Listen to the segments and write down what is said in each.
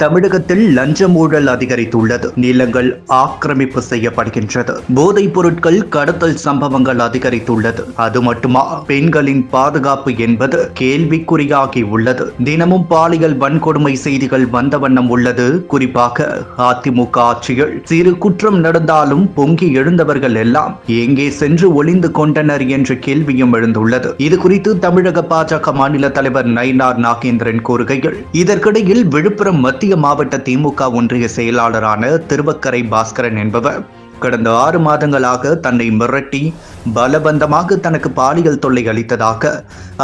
தமிழகத்தில் லஞ்ச ஊழல் அதிகரித்துள்ளது. நிலங்கள் ஆக்கிரமிப்பு செய்யப்படுகின்றது. போதைப் பொருட்கள் கடத்தல் சம்பவங்கள் அதிகரித்துள்ளது. அது மட்டுமா, பெண்களின் பாதுகாப்பு என்பது கேள்விக்குறியாகி உள்ளது. தினமும் பாலியல் வன்கொடுமை செய்திகள் வந்த வண்ணம் உள்ளது. குறிப்பாக அதிமுக ஆட்சியில் சிறு குற்றம் நடந்தாலும் பொங்கி எழுந்தவர்கள் எல்லாம் எங்கே சென்று ஒளிந்து கொண்டனர் என்ற கேள்வியும் எழுந்துள்ளது. இது குறித்து தமிழக பாஜக மாநில தலைவர் நயினார் நாகேந்திரன் கூறுகையில், இதற்கிடையில் விழுப்புரம் மத்திய மாவட்ட திமுக ஒன்றிய செயலாளரான திருவக்கரை பாஸ்கரன் என்பவர் கடந்த 6 மாதங்களாக தன்னை மிரட்டி பலபந்தமாக தனக்கு பாலியல் தொல்லை அளித்ததாக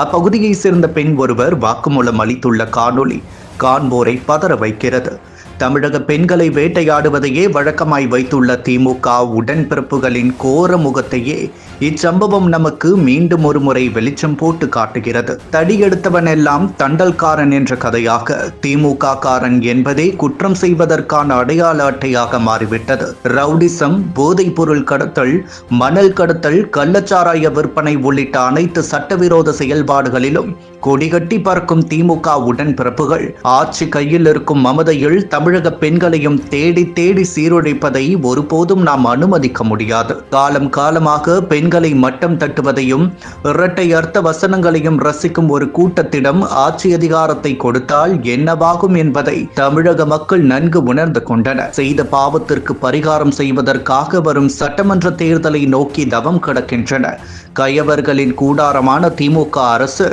அப்பகுதியை சேர்ந்த பெண் ஒருவர் வாக்குமூலம் அளித்துள்ள காணொளி காண்போரை பதற வைக்கிறது. தமிழக பெண்களை வேட்டையாடுவதையே வழக்கமாய் வைத்துள்ள திமுக உடன்பிறப்புகளின் கோர முகத்தையே இச்சம்பவம் நமக்கு மீண்டும் ஒரு முறை வெளிச்சம் போட்டு காட்டுகிறது. தடியெடுத்தவன் எல்லாம் தண்டல்காரன் என்ற கதையாக திமுக காரன் என்பதே குற்றம் செய்வதற்கான அடையாள அட்டையாக மாறிவிட்டது. ரவுடிசம், போதைப் பொருள் கடத்தல், மணல் கடத்தல், கள்ளச்சாராய விற்பனை உள்ளிட்ட அனைத்து சட்டவிரோத செயல்பாடுகளிலும் கொடிகட்டி பறக்கும் திமுக உடன்பிறப்புகள் ஆட்சி கையில் இருக்கும் மமதையில் தமிழக பெண்களையும் தேடி தேடி சீரழிப்பதை ஒருபோதும் நாம் அனுமதிக்க முடியாது. காலம் காலமாக பெண்களை மட்டம் தட்டுவதையும் இரட்டை அர்த்த வசனங்களையும் ரசிக்கும் ஒரு கூட்டத்திடம் ஆட்சி அதிகாரத்தை கொடுத்தால் என்னவாகும் என்பதை தமிழக மக்கள் நன்கு உணர்ந்து கொண்டனர். செய்த பாவத்திற்கு பரிகாரம் செய்வதற்காக வரும் சட்டமன்ற தேர்தலை நோக்கி தவம் கிடக்கின்றனர். கயவர்களின் கூடாரமான திமுக அரசு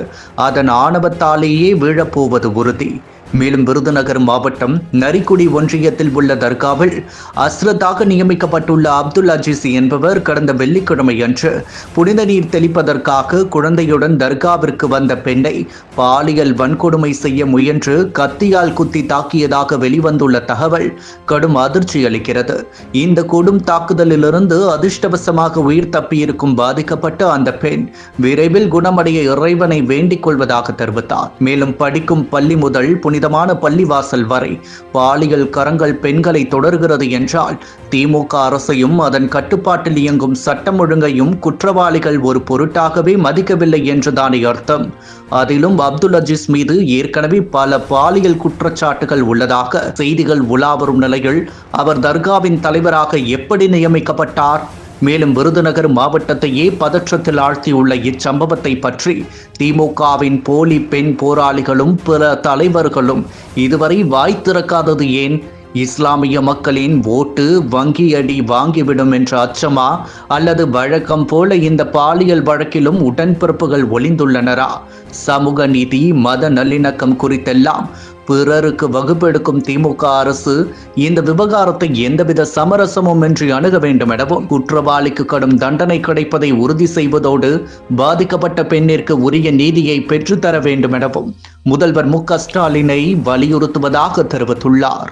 அதன் ஆணவத்தாலேயே வீழப்போவது உறுதி. மேலும் விருதுநகர் மாவட்டம் நரிக்குடி ஒன்றியத்தில் உள்ள தர்காவில் அஸ்ரத்தாக நியமிக்கப்பட்டுள்ள அப்துல் அஜீஸ் என்பவர் கடந்த வெள்ளிக்கிழமை அன்று புனித நீர் தெளிப்பதற்காக குழந்தையுடன் தர்காவிற்கு வந்த பெண்ணை பாலியல் வன்கொடுமை செய்ய முயன்று கத்தியால் குத்தி தாக்கியதாக வெளிவந்துள்ள தகவல் கடும் அதிர்ச்சி அளிக்கிறது. இந்த கொடும் தாக்குதலிலிருந்து அதிர்ஷ்டவசமாக உயிர் தப்பியிருக்கும் பாதிக்கப்பட்ட அந்த பெண் விரைவில் குணமடைய இறைவனை வேண்டிக் கொள்வதாக தெரிவித்தார். மேலும் படிக்கும் பள்ளி முதல் புனிதமான பள்ளிவாசல் வரை பாலியல் கரங்கள் பெண்களை தொடர்கிறது என்றால் திமுக அரசையும் அதன் கட்டுப்பாட்டில் இயங்கும் சட்டம் ஒழுங்கையும் குற்றவாளிகள் ஒரு பொருட்டாகவே மதிக்கவில்லை என்றுதானே அர்த்தம். அதிலும் அப்துல் அஜீஸ் மீது ஏற்கனவே பல பாலியல் குற்றச்சாட்டுகள் உள்ளதாக செய்திகள் உலாவரும் நிலையில் அவர் தர்காவின் தலைவராக எப்படி நியமிக்கப்பட்டார்? மேலும் விருதுநகர் மாவட்டத்தையே பதற்றத்தில் ஆழ்த்தியுள்ள இச்சம்பவத்தை பற்றி திமுகவின் போலி பெண் போராளிகளும் பிற தலைவர்களும் இதுவரை வாய் திறக்காதது ஏன்? இஸ்லாமிய மக்களின் ஓட்டு வங்கி அடி வாங்கிவிடும் என்ற அச்சமா, அல்லது வழக்கம் போல இந்த பாலியல் வழக்கிலும் உடன்பிறப்புகள் ஒளிந்துள்ளனரா? சமூக நீதி, மத நல்லிணக்கம் குறித்தெல்லாம் பிறருக்கு வகுப்பெடுக்கும் திமுக அரசு இந்த விவகாரத்தை எந்தவித சமரசமும் இன்றி அணுக வேண்டும் எனவும், குற்றவாளிக்கு கடும் தண்டனை கிடைப்பதை உறுதி செய்வதோடு பாதிக்கப்பட்ட பெண்ணிற்கு உரிய நீதியை பெற்றுத்தர வேண்டும் எனவும் முதல்வர் மு.க. ஸ்டாலினை வலியுறுத்துவதாக தெரிவித்துள்ளார்.